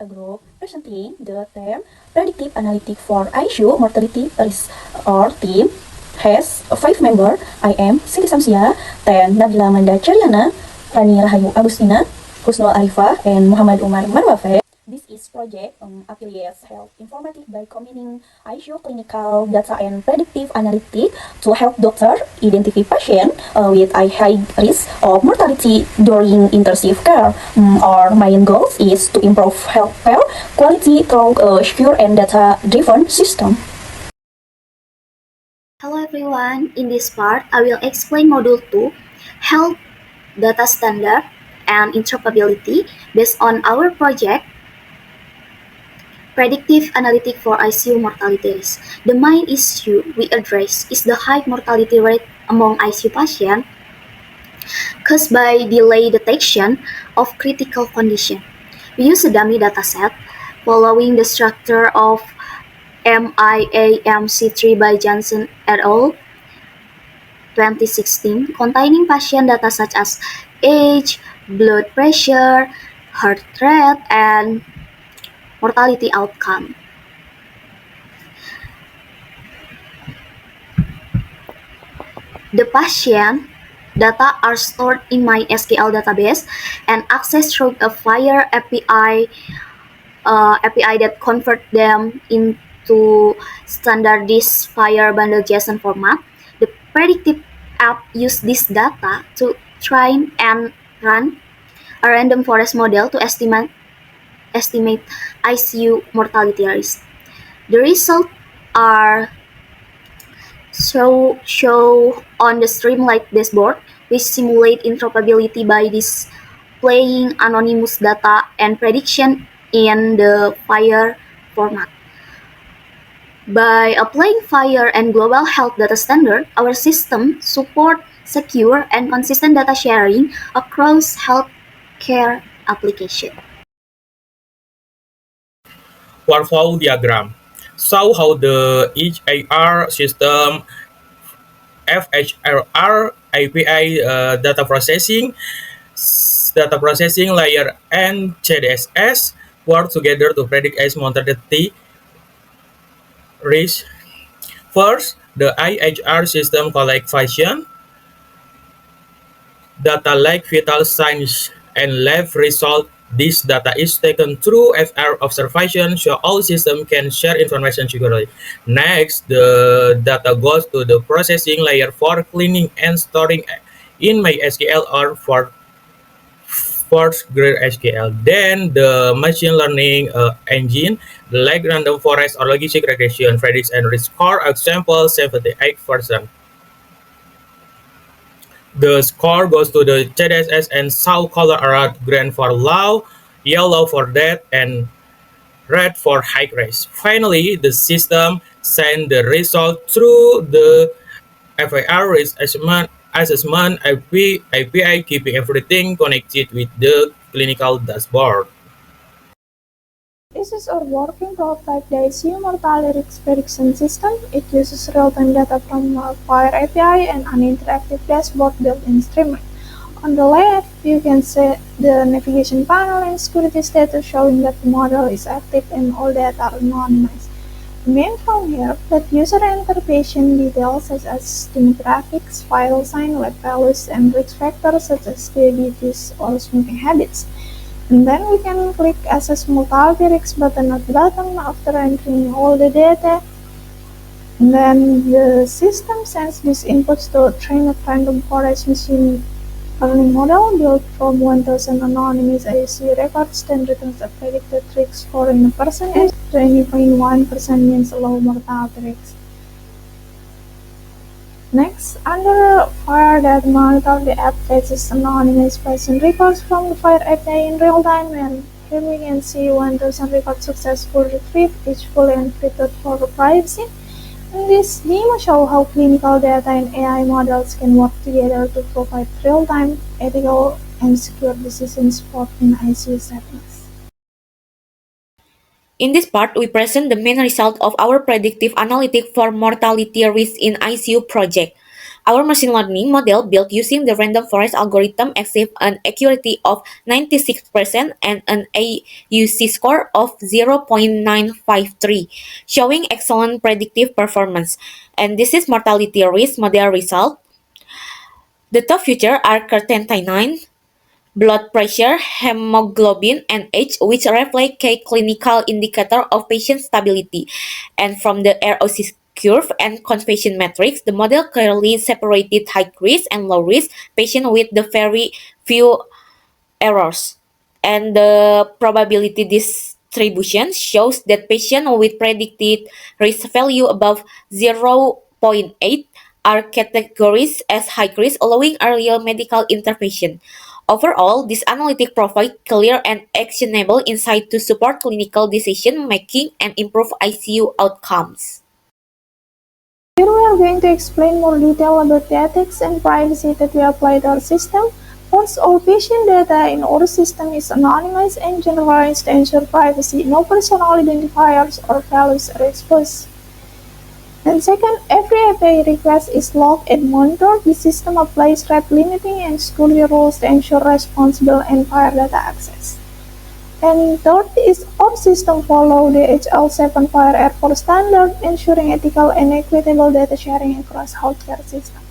a group presenting the term predictive analytic for ICU mortality risk. Our team has 5 members. I am Siti Samsia, then Nabila Manda Caryana, Rani Rahayu Agustina, Husnul Arifah, and Muhammad Umar Marwafe. This is project affiliates health informative by combining ICU clinical data and predictive analytics to help doctor identify patient with a high risk of mortality during intensive care. Our main goal is to improve healthcare quality through a secure and data-driven system. Hello everyone, in this part I will explain Module 2, Health Data Standard and Interoperability based on our project Predictive Analytic for ICU Mortality Risk. The main issue we address is the high mortality rate among ICU patients caused by delayed detection of critical condition. We use a dummy dataset following the structure of MIAMC3 by Johnson et al. 2016, containing patient data such as age, blood pressure, heart rate, and mortality outcome. The patient data are stored in MySQL database and accessed through a FHIR API that convert them into standardized FHIR bundle JSON format. The predictive app uses this data to train and run a random forest model to estimate ICU mortality risk. The results are show on the Streamlight dashboard, which simulate interoperability by displaying anonymous data and prediction in the FHIR format. By applying FHIR and Global Health Data Standard, our system support secure and consistent data sharing across healthcare applications. Workflow diagram show how the HAR system, FHRR, API data processing layer, and CDSS work together to predict ICU mortality risk. First, the IHR system collects patient data like vital signs and lab result. This data is taken through FR observation so all systems can share information securely. Next, the data goes to the processing layer for cleaning and storing in MySQL or for grade SQL. Then the machine learning engine, like random forest or logistic regression, predicts and score example 78%. The score goes to the CDSS and show color are green for low, yellow for dead, and red for high risk. Finally, the system sends the result through the FIR risk assessment API, keeping everything connected with the clinical dashboard. This is our working prototype, the ICU mortality risk prediction system. It uses real-time data from a FHIR API and an interactive dashboard built in Streamlight. On the left, you can see the navigation panel and security status showing that the model is active and all data are anonymized. The main from here let user enter patient details such as demographics, vital sign, lab values, and risk factors such as diabetes or smoking habits. And then we can click Assess Mortality Risk button at the bottom after entering all the data. And then the system sends these inputs to train a random forest machine learning model built from 1000 anonymous ICU records, then returns a predicted risk score in a percentage. 20.1% means low mortality risk. Next, under FHIR that monitor, the app fetches anonymous patient records from the FHIR API in real time, and here we can see 1000 records successfully retrieved, each fully encrypted for privacy. And this demo shows how clinical data and AI models can work together to provide real-time, ethical, and secure decision support in ICU settings. In this part, we present the main result of our predictive analytic for mortality risk in ICU project. Our machine learning model built using the random forest algorithm achieved an accuracy of 96% and an AUC score of 0.953, showing excellent predictive performance. And this is mortality risk model result. The top features are creatinine, blood pressure, hemoglobin, and age, which reflect key clinical indicator of patient stability. And from the ROC curve and confession matrix, the model clearly separated high risk and low risk patients with the very few errors. And the probability distribution shows that patients with predicted risk value above 0.8 are categorized as high risk, allowing earlier medical intervention. Overall, this analytic provides clear and actionable insight to support clinical decision making and improve ICU outcomes. Here we are going to explain more detail about the ethics and privacy that we apply to our system. First, all patient data in our system is anonymized and generalized to ensure privacy. No personal identifiers or values are exposed. And second, every API request is logged and monitored. The system applies rate limiting and security rules to ensure responsible and fair data access. And third is our system follow the HL7 Fire Airport standard, ensuring ethical and equitable data sharing across healthcare systems.